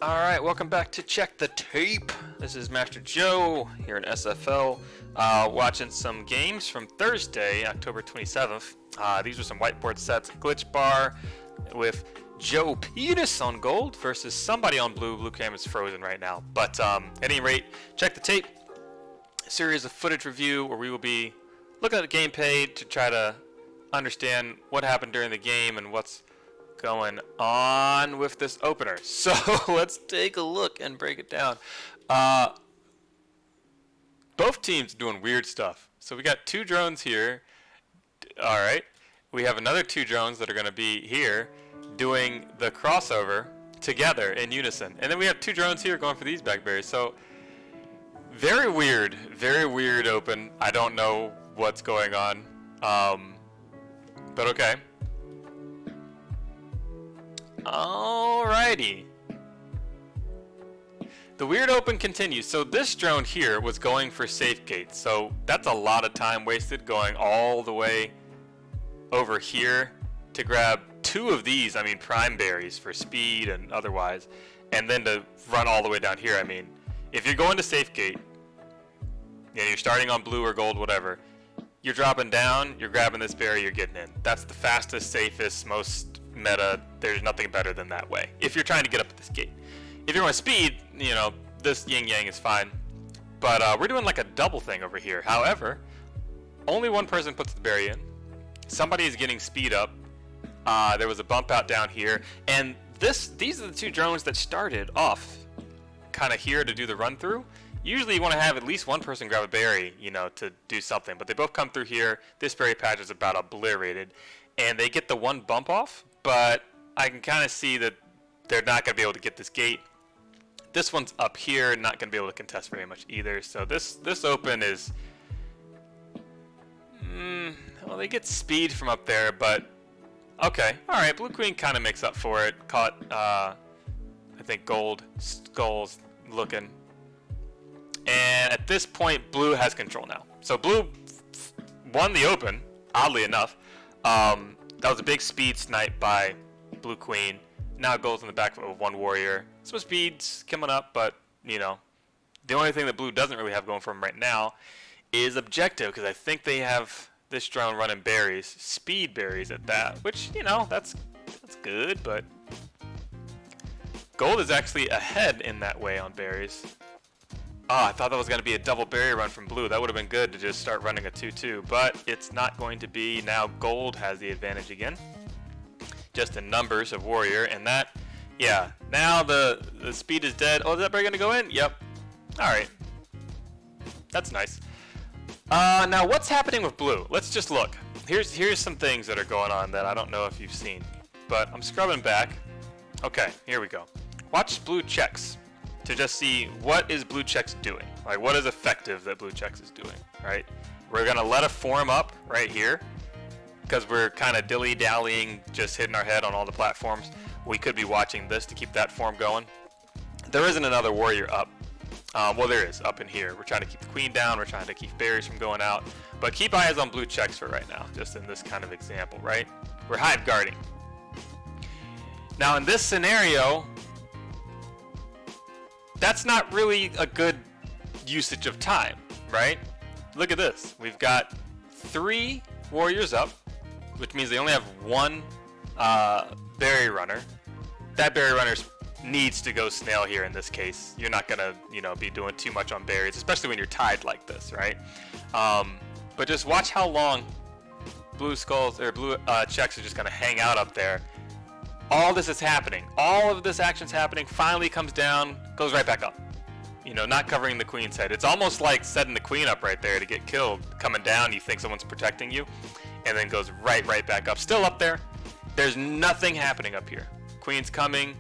Alright, welcome back to Check the Tape. This is Master Joe here in SFL, watching some games from Thursday, October 27th. These are some whiteboard sets, glitch bar with Joe Peters on gold versus somebody on blue. Blue cam is frozen right now. But at any rate, Check the Tape, a series of footage review where we will be looking at the gameplay to try to understand what happened during the game and what's going on with this opener. So let's take a look and break it down. Both teams doing weird stuff. So we got two drones here. All right. We have another two drones that are going to be here doing the crossover together in unison. And then we have two drones here going for these backberries. So very weird open. I don't know what's going on. But okay. Alrighty. The weird open continues. So this drone here was going for safe gates. So that's a lot of time wasted going all the way over here to grab two of these, I mean prime berries for speed and otherwise, and then to run all the way down here. I mean, if you're going to safe gate, and you're starting on blue or gold, whatever, you're dropping down, you're grabbing this berry, you're getting in. That's the fastest, safest, most meta. There's nothing better than that way if you're trying to get up at this gate. If you want speed, you know, this yin yang is fine, but we're doing like a double thing over here. However, only one person puts the berry in. Somebody is getting speed up. There was a bump out down here, and these are the two drones that started off kind of here to do the run through. Usually you want to have at least one person grab a berry, you know, to do something, but they both come through here. This berry patch is about obliterated, and they get the one bump off, but I can kind of see that they're not going to be able to get this gate. This one's up here, not going to be able to contest very much either. So this open is, well, they get speed from up there, but okay. All right, blue queen kind of makes up for it. Caught, I think gold skulls looking. And at this point, blue has control now. So blue won the open, oddly enough. That was a big speed snipe by blue queen. Now gold's in the back of one warrior. Some speed's coming up, but, you know, the only thing that blue doesn't really have going for him right now is objective, because I think they have this drone running berries, speed berries at that, which, you know, that's good, but gold is actually ahead in that way on berries. Oh, I thought that was going to be a double berry run from blue. That would have been good to just start running a 2-2, but it's not going to be. Now gold has the advantage again, just in numbers of warrior, and that, yeah, now the speed is dead. Oh, is that berry going to go in? Yep. All right. That's nice. Now what's happening with blue? Let's just look. Here's some things that are going on that I don't know if you've seen, but I'm scrubbing back. Okay, here we go. Watch blue checks to just see what is blue checks doing. Like, what is effective that blue checks is doing, right? We're gonna let a form up right here because we're kind of dilly-dallying, just hitting our head on all the platforms. We could be watching this to keep that form going. There isn't another warrior up. Well, there is up in here. We're trying to keep the queen down. We're trying to keep berries from going out. But keep eyes on blue checks for right now, just in this kind of example, right? We're hive guarding. Now, in this scenario, that's not really a good usage of time, right? Look at this. We've got 3 warriors up, which means they only have one berry runner. That berry runner needs to go snail here in this case. You're not gonna, you know, be doing too much on berries, especially when you're tied like this, right? But just watch how long blue skulls or blue checks are just gonna hang out up there. All this is happening. All of this action's happening. Finally comes down, goes right back up. You know, not covering the queen's head. It's almost like setting the queen up right there to get killed. Coming down, you think someone's protecting you, and then goes right back up. Still up there. There's nothing happening up here. Queen's coming,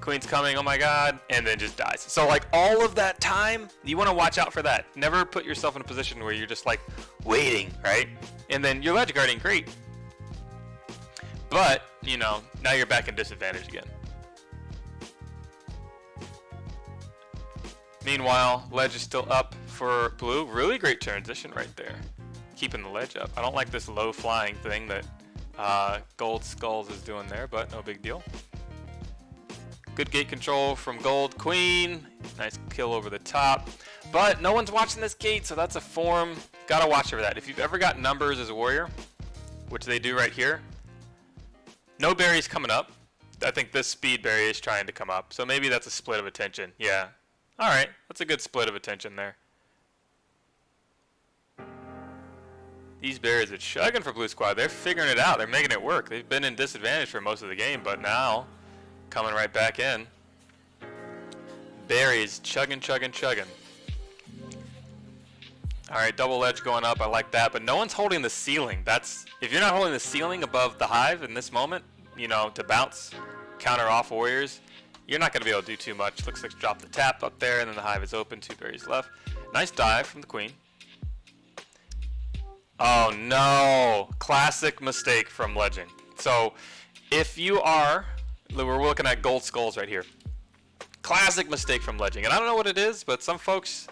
oh my god, and then just dies. So like all of that time, you want to watch out for that. Never put yourself in a position where you're just like waiting, right? And then you're ledge guarding, great. But, you know, now you're back in disadvantage again. Meanwhile, ledge is still up for blue. Really great transition right there. Keeping the ledge up. I don't like this low flying thing that gold skulls is doing there, but no big deal. Good gate control from gold. Queen. Nice kill over the top. But no one's watching this gate, so that's a form. Gotta watch over that. If you've ever got numbers as a warrior, which they do right here, no berries coming up. I think this speed berry is trying to come up. So maybe that's a split of attention. Yeah. All right. That's a good split of attention there. These berries are chugging for Blue Squad. They're figuring it out. They're making it work. They've been in disadvantage for most of the game, but now coming right back in. Berries chugging, chugging, chugging. All right, double edge going up. I like that, but no one's holding the ceiling. That's if you're not holding the ceiling above the hive in this moment, you know, to bounce, counter off warriors, you're not going to be able to do too much. Looks like drop the tap up there, and then the hive is open. 2 berries left. Nice dive from the queen. Oh no! Classic mistake from Legend. So, if you are, we're looking at gold skulls right here. Classic mistake from Legend, and I don't know what it is, but some folks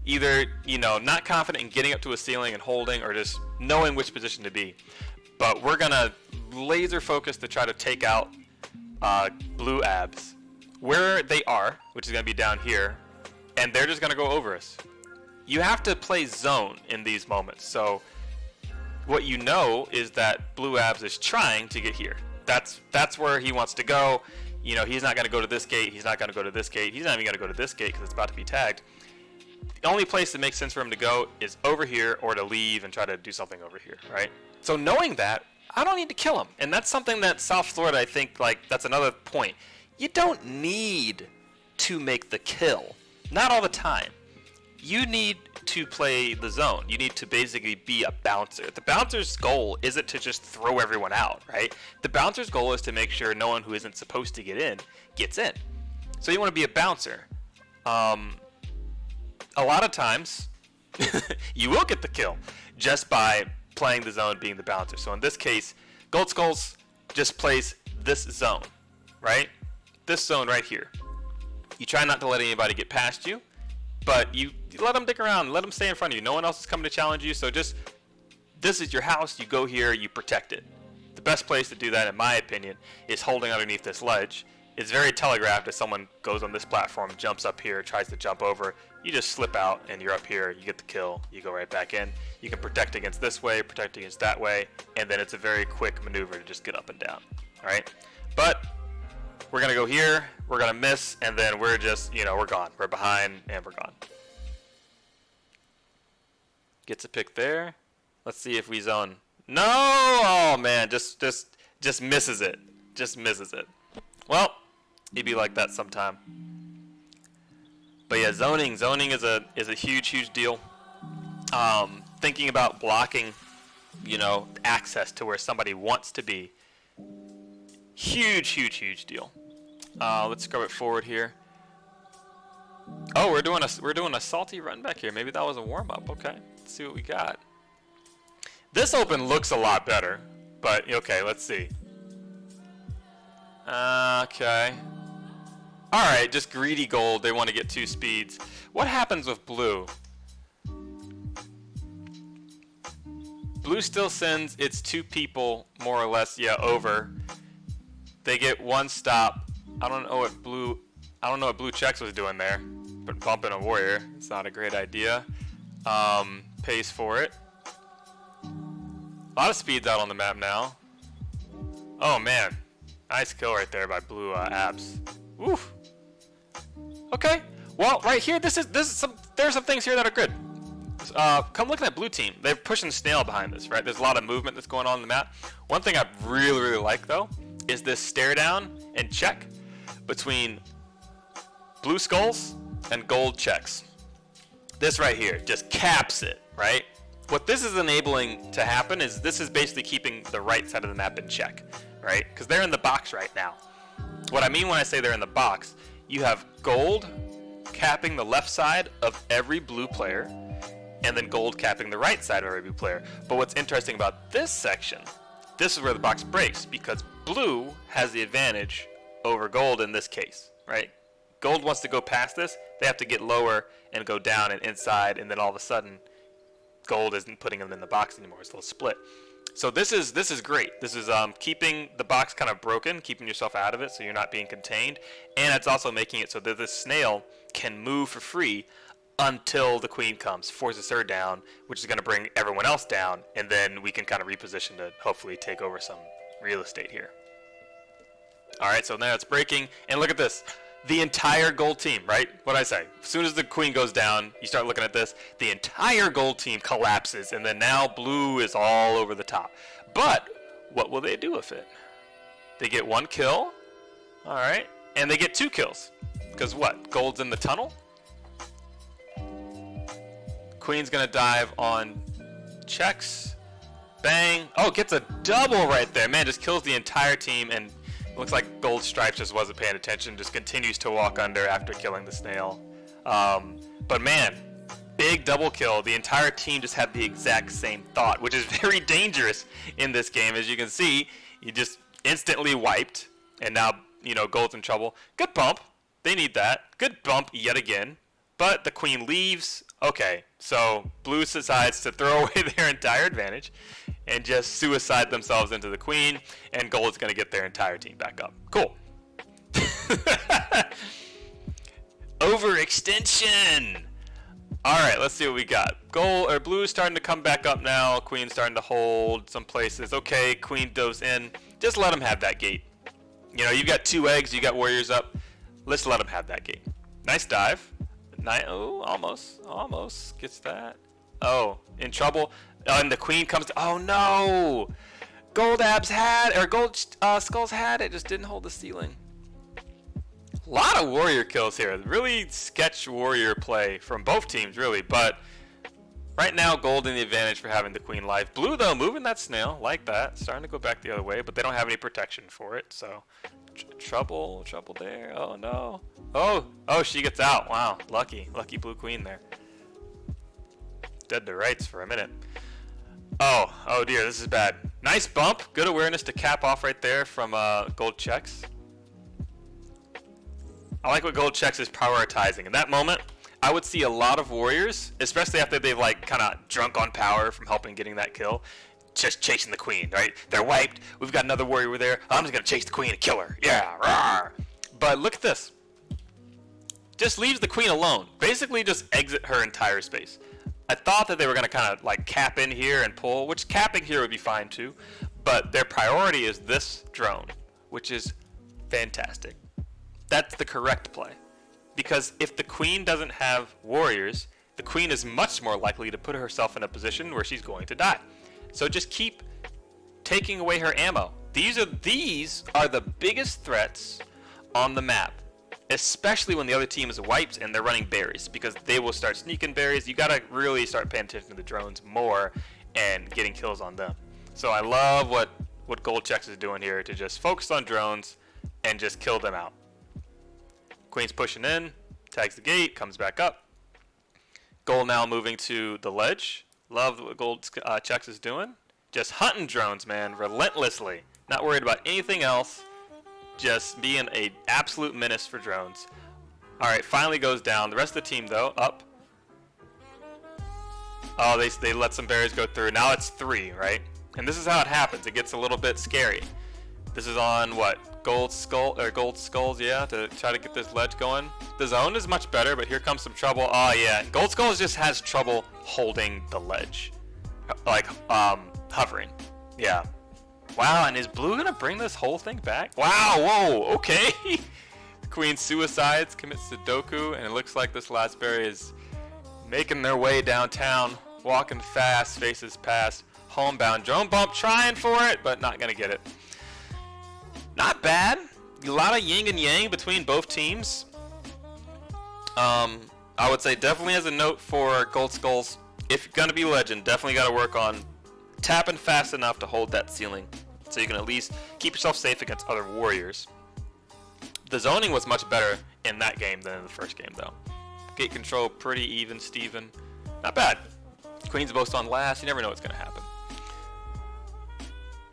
either, you know, not confident in getting up to a ceiling and holding, or just knowing which position to be. But we're gonna laser focus to try to take out blue abs where they are, which is gonna be down here, and they're just gonna go over us. You have to play zone in these moments. So what you know is that blue abs is trying to get here. That's where he wants to go. You know, he's not going to go to this gate. He's not going to go to this gate. He's not even going to go to this gate because it's about to be tagged. The only place that makes sense for him to go is over here, or to leave and try to do something over here, right? So knowing that, I don't need to kill him. And that's something that South Florida, I think, like, that's another point. You don't need to make the kill. Not all the time. You need to play the zone. You need to basically be a bouncer. The bouncer's goal isn't to just throw everyone out, right? The bouncer's goal is to make sure no one who isn't supposed to get in gets in. So you want to be a bouncer. A lot of times, you will get the kill just by playing the zone, being the bouncer. So in this case, Gold Skulls just plays this zone, right? This zone right here. You try not to let anybody get past you, but you let them dick around, let them stay in front of you. No one else is coming to challenge you, so just, this is your house, you go here, you protect it. The best place to do that, in my opinion, is holding underneath this ledge. It's very telegraphed. If someone goes on this platform, jumps up here, tries to jump over, you just slip out and you're up here, you get the kill, you go right back in. You can protect against this way, protect against that way, and then it's a very quick maneuver to just get up and down, all right? But we're gonna go here, we're gonna miss, and then we're just, you know, we're gone. We're behind and we're gone. Gets a pick there. Let's see if we zone. No! Oh man, just misses it. Just misses it. Well, it'd be like that sometime. But yeah, zoning is a huge deal. Thinking about blocking, you know, access to where somebody wants to be. Huge deal. Let's scrub it forward here. Oh, we're doing a salty run back here. Maybe that was a warm up. Okay, let's see what we got. This open looks a lot better, but okay, let's see. Okay. All right, just greedy gold. They want to get 2 speeds. What happens with blue? Blue still sends its 2 people more or less, yeah, over. They get 1 stop. I don't know what blue checks was doing there, but bumping a warrior, it's not a great idea. Pays for it. A lot of speeds out on the map now. Oh man, nice kill right there by blue abs. Oof. Okay, well right here, there's some things here that are good. Come looking at blue team. They're pushing snail behind this, right? There's a lot of movement that's going on in the map. One thing I really like though is this stare down and check between blue skulls and gold checks. This right here just caps it, right? What this is enabling to happen is this is basically keeping the right side of the map in check, right? Because they're in the box right now. What I mean when I say they're in the box, you have gold capping the left side of every blue player, and then gold capping the right side of every blue player. But what's interesting about this section, this is where the box breaks, because blue has the advantage over gold in this case, right? Gold wants to go past this, they have to get lower and go down and inside, and then all of a sudden, gold isn't putting them in the box anymore, it's a little split. So this is great. This is keeping the box kind of broken, keeping yourself out of it so you're not being contained, and it's also making it so that this snail can move for free until the queen comes, forces her down, which is going to bring everyone else down, and then we can kind of reposition to hopefully take over some real estate here. Alright, so now it's breaking, and look at this. The entire gold team, right? What'd I say? As soon as the queen goes down, you start looking at this, the entire gold team collapses, and then now blue is all over the top. But what will they do with it? They get 1 kill, alright, and they get 2 kills. Because what? Gold's in the tunnel? Queen's gonna dive on checks. Bang. Oh, gets a double right there. Man, just kills the entire team, and looks like Gold Stripes just wasn't paying attention, just continues to walk under after killing the snail. But man, big double kill. The entire team just had the exact same thought, which is very dangerous in this game. As you can see, you just instantly wiped, and now, you know, Gold's in trouble. Good bump. They need that. Good bump yet again. But the queen leaves. Okay, so blue decides to throw away their entire advantage and just suicide themselves into the queen, and gold's going to get their entire team back up. Cool. Overextension. All right, let's see what we got. Gold or blue is starting to come back up now. Queen's starting to hold some places. Okay, queen goes in. Just let them have that gate. You know, you've got 2 eggs. You got warriors up. Let's let them have that gate. Nice dive. Oh, almost gets that. Oh, in trouble. And the queen comes to, oh no! Gold Abs had, or Gold Skulls had it, just didn't hold the ceiling. A lot of warrior kills here. Really sketch warrior play from both teams, really. But right now, gold in the advantage for having the queen live. Blue, though, moving that snail like that. Starting to go back the other way, but they don't have any protection for it, so... Trouble there. Oh no. Oh, she gets out. Wow, lucky blue queen there. Dead to rights for a minute. Oh dear, this is bad. Nice bump. Good awareness to cap off right there from gold checks. I like what gold checks is prioritizing. In that moment, I would see a lot of warriors, especially after they've like kind of drunk on power from helping getting that kill, just chasing the queen, right? They're wiped. We've got another warrior there. I'm just going to chase the queen and kill her. Yeah, rawr. But look at this. Just leaves the queen alone. Basically just exit her entire space. I thought that they were going to kind of like cap in here and pull, which capping here would be fine too. But their priority is this drone, which is fantastic. That's the correct play. Because if the queen doesn't have warriors, the queen is much more likely to put herself in a position where she's going to die. So just keep taking away her ammo. These are the biggest threats on the map, especially when the other team is wiped and they're running berries, because they will start sneaking berries. You gotta really start paying attention to the drones more and getting kills on them. So I love what Gold Checks is doing here to just focus on drones and just kill them out. Queen's pushing in, tags the gate, comes back up. Gold now moving to the ledge. Love what Gold Checks is doing. Just hunting drones, man, relentlessly. Not worried about anything else. Just being an absolute menace for drones. Alright, finally goes down. The rest of the team, though, up. Oh, they let some berries go through. Now it's 3, right? And this is how it happens. It gets a little bit scary. This is on, what, Gold Skulls, yeah, to try to get this ledge going. The zone is much better, but here comes some trouble. Oh, yeah. Gold Skulls just has trouble holding the ledge. Like, hovering. Yeah. Wow, and is blue going to bring this whole thing back? Wow, whoa, okay. Queen suicides, commits Sudoku, and it looks like this last berry is making their way downtown, walking fast, faces past, homebound. Drone bump, trying for it, but not going to get it. Not bad. A lot of yin and yang between both teams. I would say definitely as a note for Gold Skulls, if you're going to be legend, definitely got to work on tapping fast enough to hold that ceiling so you can at least keep yourself safe against other warriors. The zoning was much better in that game than in the first game, though. Gate control, pretty even, Steven. Not bad. Queen's boast on last. You never know what's going to happen.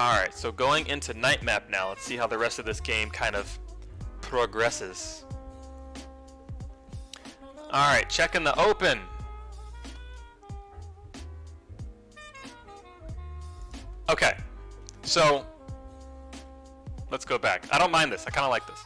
Alright, so going into night map now. Let's see how the rest of this game kind of progresses. Alright, checking the open. Okay, so let's go back. I don't mind this. I kind of like this.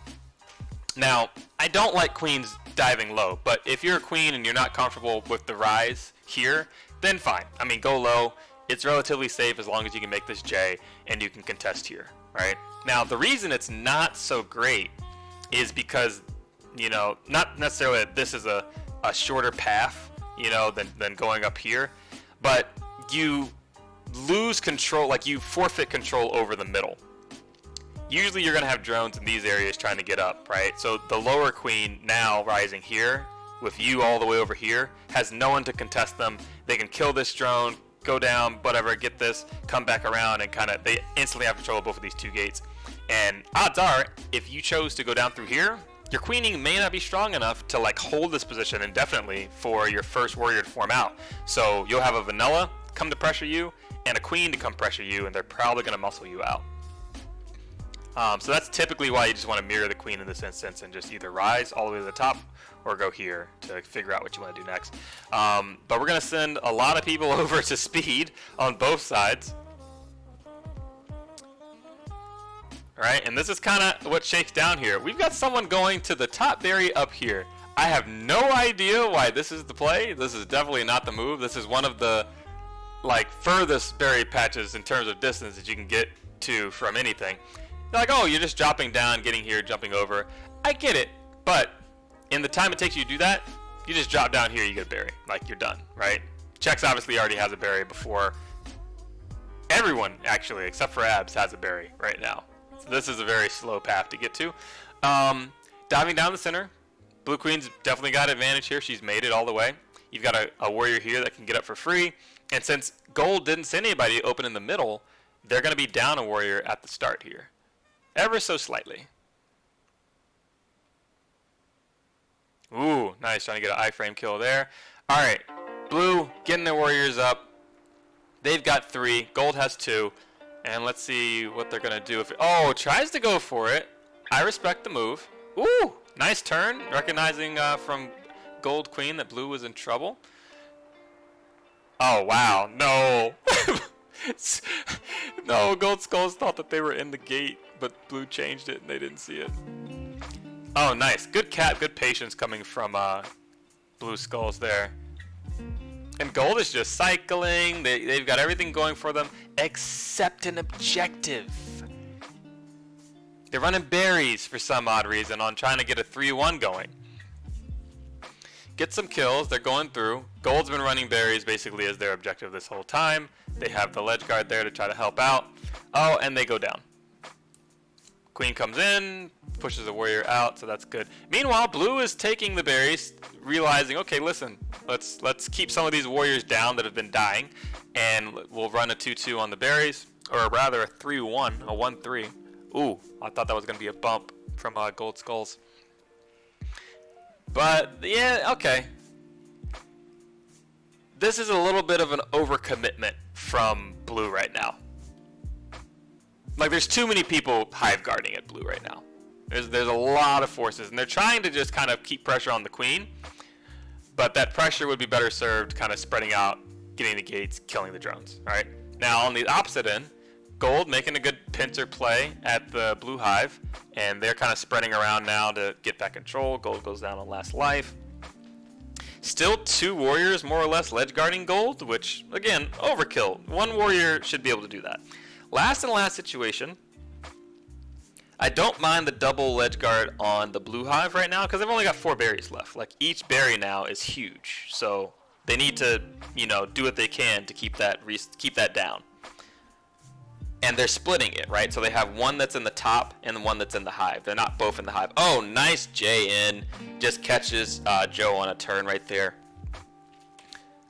Now, I don't like queens diving low, but if you're a queen and you're not comfortable with the rise here, then fine. I mean, go low. It's relatively safe as long as you can make this J and you can contest here, right? Now, the reason it's not so great is because, you know, not necessarily that this is a shorter path, you know, than going up here, but you lose control, like you forfeit control over the middle. Usually you're going to have drones in these areas trying to get up, right? So the lower queen now rising here with you all the way over here has no one to contest them. They can kill this drone, go down, whatever, get this, come back around, and kind of they instantly have control of both of these two gates. And odds are, if you chose to go down through here, your queening may not be strong enough to like hold this position indefinitely for your first warrior to form out. So you'll have a vanilla come to pressure you and a queen to come pressure you, and they're probably going to muscle you out. So that's typically why you just want to mirror the queen in this instance and just either rise all the way to the top or go here to figure out what you want to do next. But we're going to send a lot of people over to speed on both sides. Alright, and this is kind of what shakes down here. We've got someone going to the top berry up here. I have no idea why this is the play. This is definitely not the move. This is one of the like furthest berry patches in terms of distance that you can get to from anything. You're like, oh, you're just dropping down, getting here, jumping over. I get it, but in the time it takes you to do that, you just drop down here, you get a berry. Like, you're done, right? Chex obviously already has a berry before. Everyone, actually, except for Abs, has a berry right now. So this is a very slow path to get to. Diving down the center, Blue Queen's definitely got advantage here. She's made it all the way. You've got a warrior here that can get up for free. And since Gold didn't send anybody open in the middle, they're going to be down a warrior at the start here. Ever so slightly. Ooh, nice. Trying to get an iframe kill there. Alright. Blue getting their warriors up. They've got 3. Gold has 2. And let's see what they're going to do. Oh, tries to go for it. I respect the move. Ooh, nice turn. Recognizing from Gold Queen that Blue was in trouble. Oh, wow. No. No, Gold Skulls thought that they were in the gate, but Blue changed it and they didn't see it. Oh, nice. Good cap, good patience coming from Blue Skulls there. And Gold is just cycling. They've got everything going for them except an objective. They're running berries for some odd reason on trying to get a 3-1 going. Get some kills. They're going through. Gold's been running berries basically as their objective this whole time. They have the ledge guard there to try to help out. Oh, and they go down. Queen comes in, pushes the warrior out, so that's good. Meanwhile, Blue is taking the berries, realizing, okay, listen, let's keep some of these warriors down that have been dying, and we'll run a 2-2 on the berries, or rather a 3-1, a 1-3. Ooh, I thought that was going to be a bump from Gold Skulls. But, yeah, okay. This is a little bit of an overcommitment from Blue right now. Like, there's too many people hive guarding at Blue right now. There's a lot of forces, and they're trying to just kind of keep pressure on the queen, but that pressure would be better served kind of spreading out, getting the gates, killing the drones. All right. Now, on the opposite end, Gold making a good pincer play at the Blue hive, and they're kind of spreading around now to get back control. Gold goes down on last life. Still 2 warriors more or less ledge guarding Gold, which, again, overkill. 1 warrior should be able to do that. Last and last situation. I don't mind the double ledge guard on the Blue hive right now because they've only got 4 berries left. Like, each berry now is huge, so they need to, you know, do what they can to keep that down. And they're splitting it, right? So they have one that's in the top and one that's in the hive. They're not both in the hive. Oh, nice J in. Just catches Joe on a turn right there.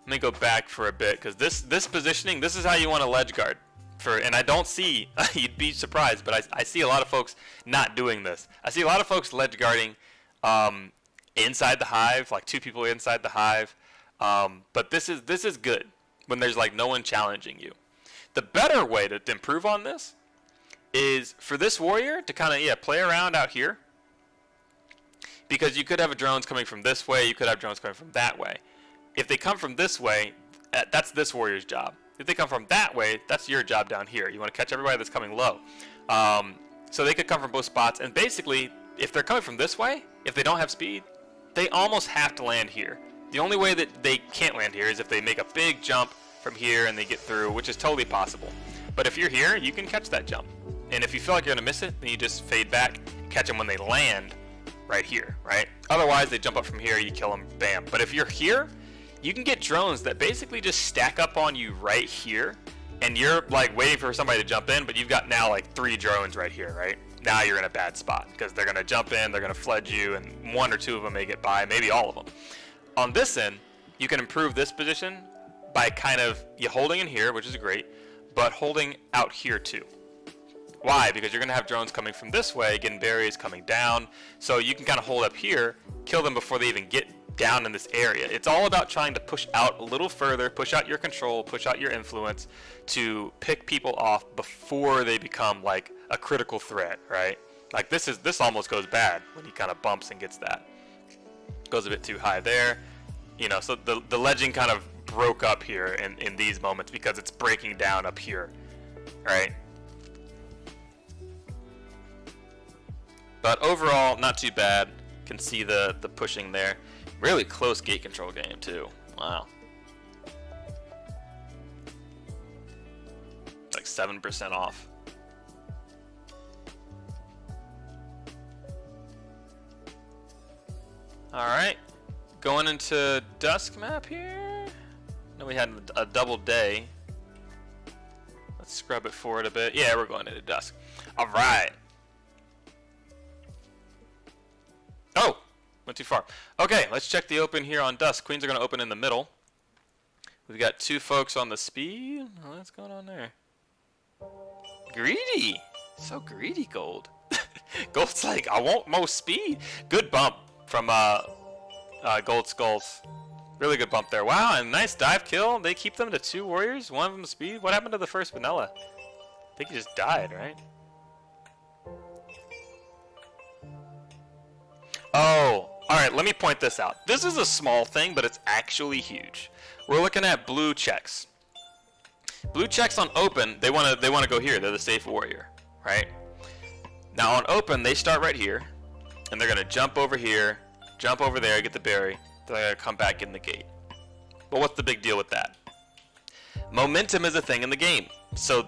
Let me go back for a bit because this positioning, this is how you want to ledge guard. And I don't see, you'd be surprised, but I see a lot of folks not doing this. I see a lot of folks ledge guarding inside the hive, like 2 people inside the hive. But this is good when there's like no one challenging you. The better way to improve on this is for this warrior to kind of play around out here, because you could have drones coming from this way, you could have drones coming from that way. If they come from this way, that's this warrior's job. If they come from that way, that's your job down here. You want to catch everybody that's coming low. So they could come from both spots, and basically, if they're coming from this way, if they don't have speed, they almost have to land here. The only way that they can't land here is if they make a big jump from here and they get through, which is totally possible. But if you're here, you can catch that jump. And if you feel like you're gonna miss it, then you just fade back, catch them when they land right here, right? Otherwise, they jump up from here, you kill them, bam. But if you're here, you can get drones that basically just stack up on you right here, and you're like waiting for somebody to jump in, but you've got now like 3 drones right here, right? Now you're in a bad spot because they're gonna jump in, they're gonna flood you, and 1 or 2 of them may get by, maybe all of them. On this end, you can improve this position by kind of you holding in here, which is great, but holding out here too. Why? Because you're going to have drones coming from this way, getting berries coming down, so you can kind of hold up here, kill them before they even get down in this area. It's all about trying to push out a little further, push out your control, push out your influence to pick people off before they become like a critical threat, right? Like this almost goes bad when he kind of bumps and gets that. Goes a bit too high there. You know, so the legend kind of broke up here in these moments because it's breaking down up here, right? But overall, not too bad. Can see the pushing there. Really close gate control game too. Wow. It's like 7% off. Alright. Going into dusk map here. No, we had a double day. Let's scrub it forward a bit. Yeah, we're going into dusk. Alright. Oh, went too far. Okay, let's check the open here on dusk. Queens are going to open in the middle. We've got 2 folks on the speed. Oh, what's going on there? Greedy. So greedy, Gold. Gold's like, I want more speed. Good bump from Gold Skulls. Really good bump there. Wow, and nice dive kill. They keep them to 2 warriors. 1 of them speed. What happened to the first vanilla? I think he just died, right? Oh, alright, let me point this out. This is a small thing, but it's actually huge. We're looking at blue checks. Blue checks on open, they wanna go here. They're the safe warrior, right? Now on open, they start right here, and they're gonna jump over here, jump over there, get the berry, then they're gonna come back in the gate. But what's the big deal with that? Momentum is a thing in the game. So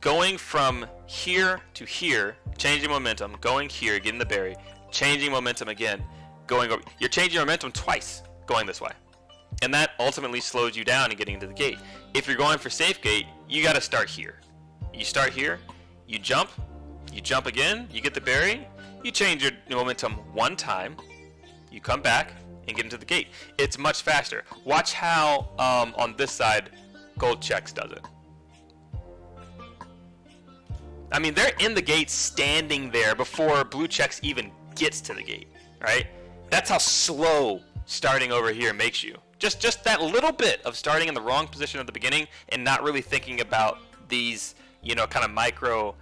going from here to here, changing momentum, going here, getting the berry, changing momentum again, going over. You're changing momentum twice going this way. And that ultimately slows you down in getting into the gate. If you're going for safe gate, you got to start here. You start here, you jump again, you get the berry, you change your momentum 1 time, you come back and get into the gate. It's much faster. Watch how on this side Gold Checks does it. I mean, they're in the gate standing there before Blue Checks even gets to the gate, right? That's how slow starting over here makes you. Just that little bit of starting in the wrong position at the beginning and not really thinking about these, you know, kind of micro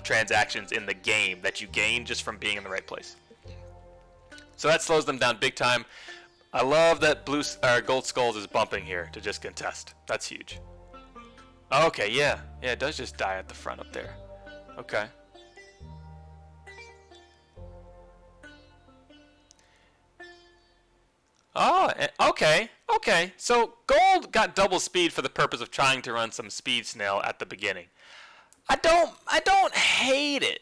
transactions in the game that you gain just from being in the right place. So that slows them down big time. I love that Gold Skulls is bumping here to just contest. That's huge. Okay, yeah, it does just die at the front up there. Okay. Oh, okay. So Gold got double speed for the purpose of trying to run some speed snail at the beginning. I don't hate it,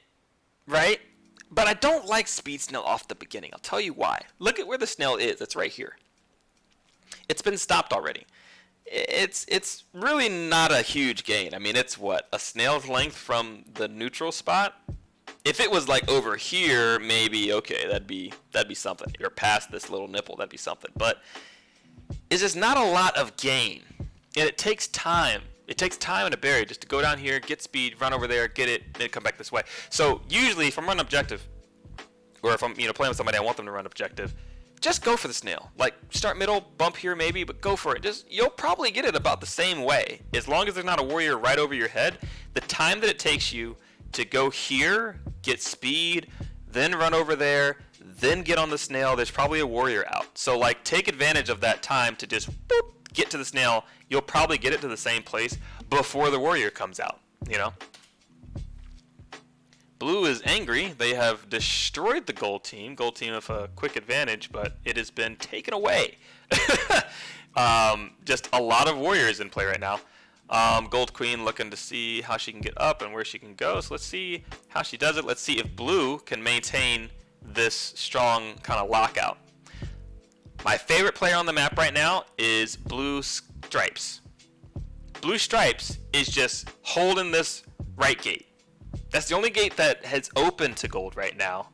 right? But I don't like speed snail off the beginning. I'll tell you why. Look at where the snail is. It's right here. It's been stopped already. It's really not a huge gain. I mean, it's what, a snail's length from the neutral spot? If it was like over here, maybe okay, that'd be something. Or past this little nipple, that'd be something. But it's just not a lot of gain, and it takes time. It takes time and a berry just to go down here, get speed, run over there, get it, then come back this way. So usually, if I'm running objective, or if I'm playing with somebody, I want them to run objective, just go for the snail. Like start middle, bump here maybe, but go for it. You'll probably get it about the same way, as long as there's not a warrior right over your head. The time that it takes you to go here, get speed, then run over there, then get on the snail, there's probably a warrior out. So like take advantage of that time to just boop, get to the snail, you'll probably get it to the same place before the warrior comes out, you know? Blue is angry. They have destroyed the gold team. Gold team with a quick advantage, but it has been taken away. Just a lot of warriors in play right now. Gold queen looking to see how she can get up and where she can go. So let's see how she does it. Let's see if blue can maintain this strong kind of lockout. My favorite player on the map right now is Blue Stripes. Blue Stripes is just holding this right gate. That's the only gate that has opened to gold right now.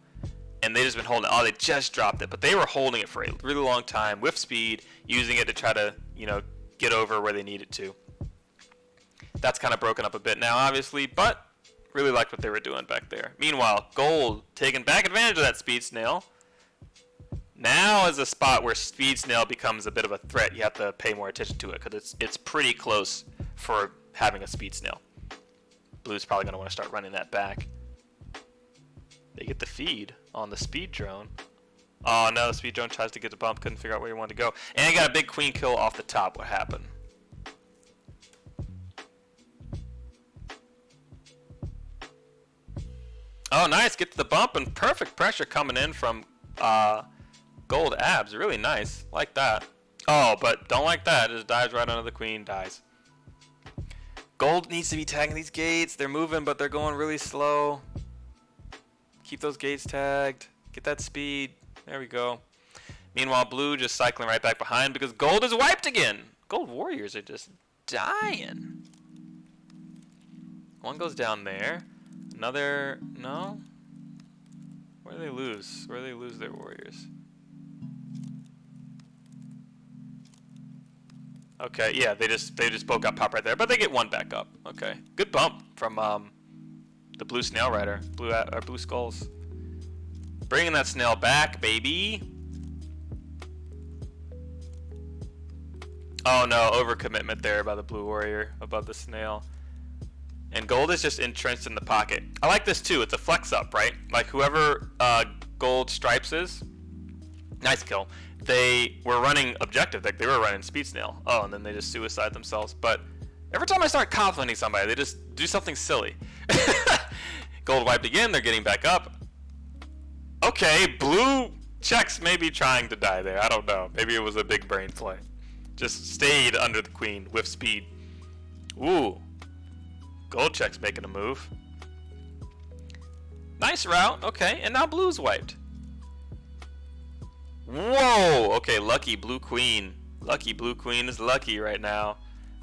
And they've just been holding it. Oh, they just dropped it. But they were holding it for a really long time with speed, using it to try to, you know, get over where they need it to. That's kind of broken up a bit now, obviously, but really liked what they were doing back there. Meanwhile, gold taking back advantage of that speed snail. Now is a spot where speed snail becomes a bit of a threat. You have to pay more attention to it because it's pretty close for having a speed snail. Blue's probably going to want to start running that back. They get the feed on the speed drone. Oh no, the speed drone tries to get the bump, couldn't figure out where he wanted to go. And he got a big queen kill off the top. What happened? Oh nice, get to the bump and perfect pressure coming in from gold abs. Really nice, like that. Oh, but don't like that, it just dives right under the queen, dies. Gold needs to be tagging these gates. They're moving, but they're going really slow. Keep those gates tagged. Get that speed. There we go. Meanwhile, blue just cycling right back behind because gold is wiped again. Gold warriors are just dying. One goes down there. Another, no? Where do they lose? Where do they lose their warriors? Okay, yeah, they just both got popped right there, but they get one back up. Okay, good bump from the blue snail rider, blue skulls, bringing that snail back, baby. Oh no, overcommitment there by the blue warrior above the snail, and gold is just entrenched in the pocket. I like this too. It's a flex up, right? Like whoever gold stripes is, nice kill. They were running objective, like they were running speed snail. Oh, and then they just suicide themselves. But every time I start complimenting somebody, they just do something silly. Gold wiped again, they're getting back up. Okay, blue checks maybe trying to die there. I don't know. Maybe it was a big brain play. Just stayed under the queen with speed. Ooh. Gold checks making a move. Nice route. Okay, and now blue's wiped. Whoa! Okay, lucky blue queen. Lucky blue queen is lucky right now.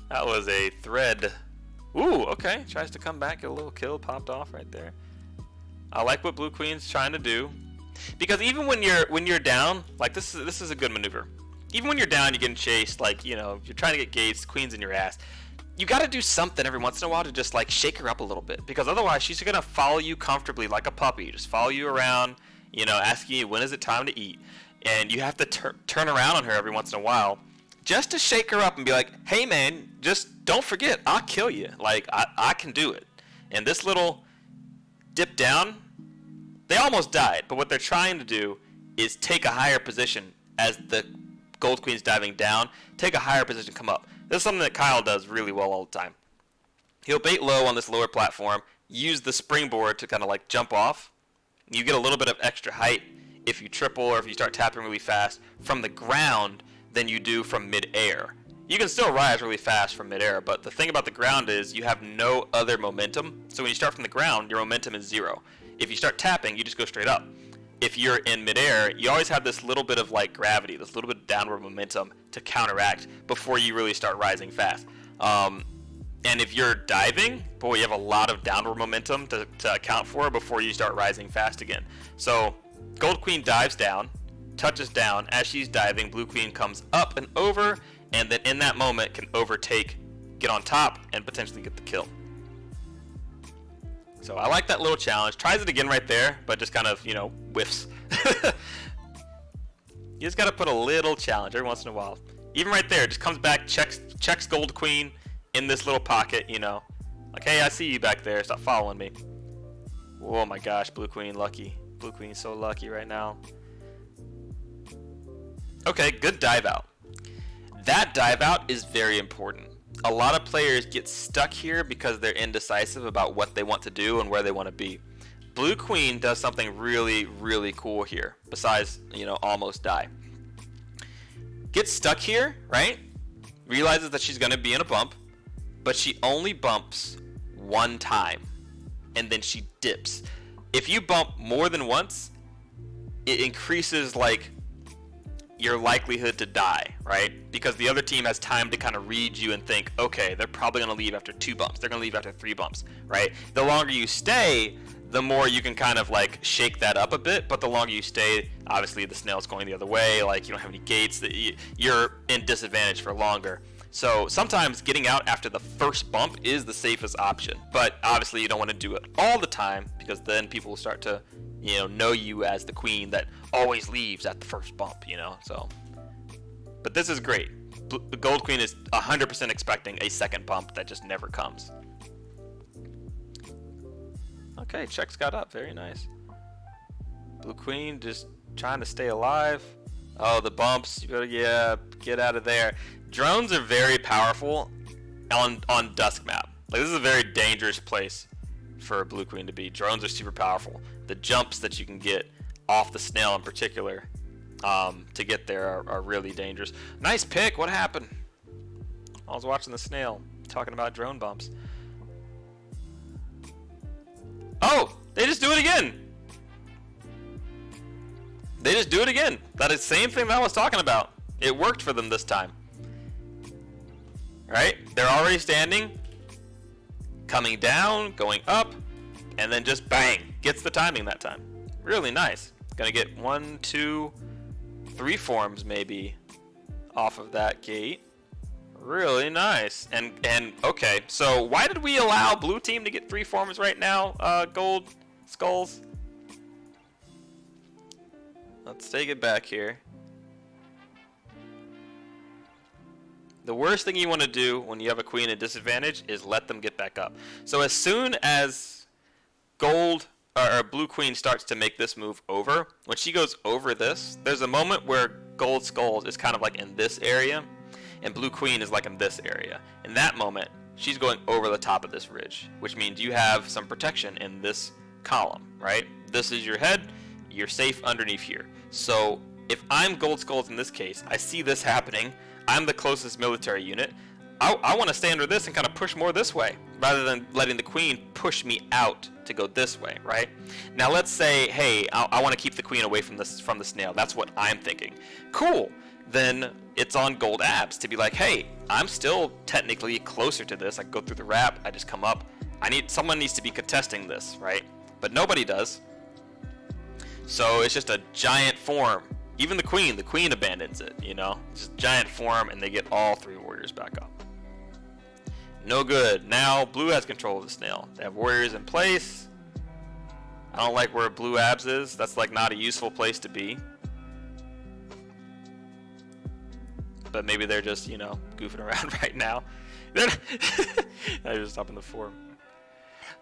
That was a thread. Ooh, okay. Tries to come back, get a little kill popped off right there. I like what blue queen's trying to do. Because even when you're down, like this is a good maneuver. Even when you're down, you're getting chased, like, you know, you're trying to get gates, queen's in your ass. You gotta do something every once in a while to just like shake her up a little bit. Because otherwise she's gonna follow you comfortably like a puppy. Just follow you around, you know, asking you when is it time to eat. And you have to turn around on her every once in a while just to shake her up and be like, hey man, just don't forget, I'll kill you. Like, I can do it. And this little dip down, they almost died, but what they're trying to do is take a higher position as the gold queen's diving down, take a higher position, come up. This is something that Kyle does really well all the time. He'll bait low on this lower platform, use the springboard to kind of like jump off. You get a little bit of extra height if you triple or if you start tapping really fast from the ground than you do from mid-air. You can still rise really fast from mid-air, but the thing about the ground is you have no other momentum. So when you start from the ground, your momentum is zero. If you start tapping, you just go straight up. If you're in mid-air, you always have this little bit of like gravity, this little bit of downward momentum to counteract before you really start rising fast. And if you're diving, boy, you have a lot of downward momentum to account for before you start rising fast again. So gold queen dives down, touches down. As she's diving, blue queen comes up and over, and then in that moment can overtake, get on top, and potentially get the kill. So I like that little challenge. Tries it again right there, but just kind of, you know, whiffs. You just got to put a little challenge every once in a while. Even right there, just comes back, checks gold queen in this little pocket, you know. Like, hey, I see you back there. Stop following me. Oh my gosh, blue queen lucky. Blue queen's so lucky right now. Okay, good dive out. That dive out is very important. A lot of players get stuck here because they're indecisive about what they want to do and where they want to be. Blue Queen does something really, really cool here, besides, almost die. Gets stuck here, right? Realizes that she's going to be in a bump, but she only bumps one time, and then she dips. If you bump more than once, it increases, like, your likelihood to die, right? Because the other team has time to kind of read you and think, okay, they're probably going to leave after 2 bumps. They're going to leave after 3 bumps, right? The longer you stay, the more you can kind of like shake that up a bit, but the longer you stay, obviously the snail's going the other way, like you don't have any gates, you're in disadvantage for longer. So sometimes getting out after the first bump is the safest option, but obviously you don't want to do it all the time because then people will start to, know you as the queen that always leaves at the first bump, so. But this is great. The Gold Queen is 100% expecting a second bump that just never comes. Okay, checks got up. Very nice. Blue Queen just trying to stay alive. Oh, the bumps. You gotta, get out of there. Drones are very powerful on Dusk map. Like, this is a very dangerous place for a Blue Queen to be. Drones are super powerful. The jumps that you can get off the snail in particular to get there are really dangerous. Nice pick. What happened? I was watching the snail talking about drone bumps. Oh, they just do it again. They just do it again. That is the same thing that I was talking about. It worked for them this time. Right? They're already standing, coming down, going up, and then just bang. Gets the timing that time. Really nice. Gonna get 1, 2, 3 forms maybe off of that gate. Really nice. And okay, so why did we allow blue team to get 3 forms right now, gold skulls? Let's take it back here. The worst thing you want to do when you have a queen at disadvantage is let them get back up. So as soon as gold or blue queen starts to make this move over, when she goes over this, there's a moment where gold skulls is kind of like in this area, and blue queen is like in this area. In that moment, she's going over the top of this ridge, which means you have some protection in this column, right? This is your head, you're safe underneath here. So if I'm gold skulls in this case, I see this happening, I'm the closest military unit, I want to stay under this and kind of push more this way, rather than letting the queen push me out to go this way, right? Now let's say, hey, I want to keep the queen away from the snail. That's what I'm thinking. Cool. Then it's on gold abs to be like, hey, I'm still technically closer to this. I go through the wrap, I just come up. Someone needs to be contesting this, right? But nobody does. So it's just a giant form. Even the queen abandons it, Just giant form, and they get all 3 warriors back up. No good. Now blue has control of the snail. They have warriors in place. I don't like where blue abs is. That's like not a useful place to be. But maybe they're just, goofing around right now. They're just up in the form.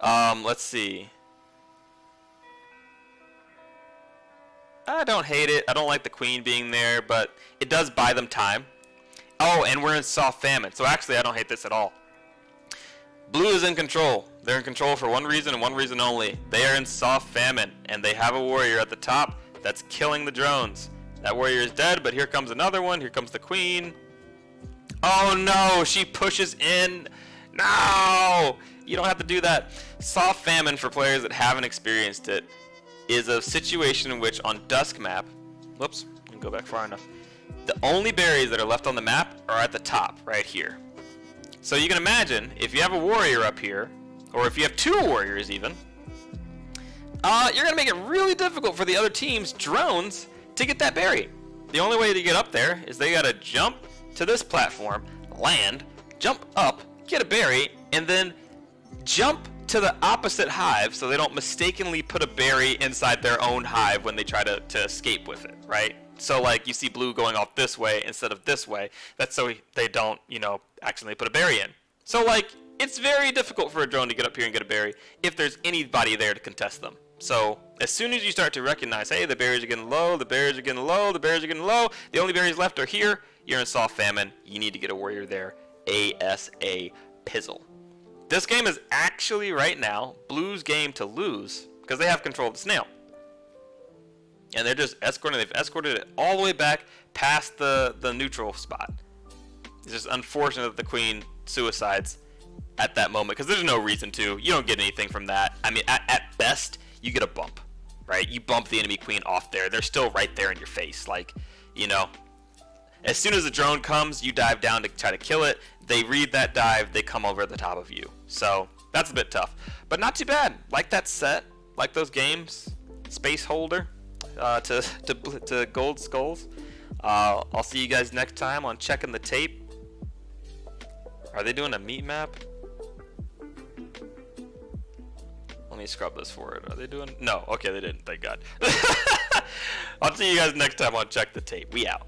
Let's see. I don't hate it. I don't like the queen being there, but it does buy them time. Oh, and we're in soft famine. So actually, I don't hate this at all. Blue is in control. They're in control for one reason and one reason only. They are in soft famine, and they have a warrior at the top that's killing the drones. That warrior is dead, but here comes another one. Here comes the queen. Oh no, she pushes in. No! You don't have to do that. Soft famine, for players that haven't experienced it, is a situation in which on Dusk map, whoops, I can go back far enough, the only berries that are left on the map are at the top, right here. So you can imagine, if you have a warrior up here, or if you have 2 warriors even, you're going to make it really difficult for the other team's drones to get that berry. The only way to get up there is they got to jump to this platform, land, jump up, get a berry, and then jump to the opposite hive so they don't mistakenly put a berry inside their own hive when they try to escape with it, right? So like you see blue going off this way instead of this way. That's so they don't, accidentally put a berry in. So like it's very difficult for a drone to get up here and get a berry if there's anybody there to contest them. So as soon as you start to recognize, hey, the berries are getting low, the berries are getting low, the berries are getting low, the only berries left are here, you're in soft famine, you need to get a warrior there ASA pizzle. This game is actually right now Blue's game to lose because they have control of the snail. And they're just escorting, they've escorted it all the way back past the neutral spot. It's just unfortunate that the queen suicides at that moment because there's no reason to. You don't get anything from that. I mean, at best, you get a bump, right? You bump the enemy queen off there. They're still right there in your face. Like, you know, as soon as the drone comes, you dive down to try to kill it. They read that dive, they come over the top of you. So that's a bit tough, but not too bad. Like that set, like those games, Space Holder to Gold Skulls. I'll see you guys next time on Checking the Tape. Are they doing a meat map? Let me scrub this forward. Are they doing? No. Okay, they didn't. Thank God. I'll see you guys next time on Check the Tape. We out.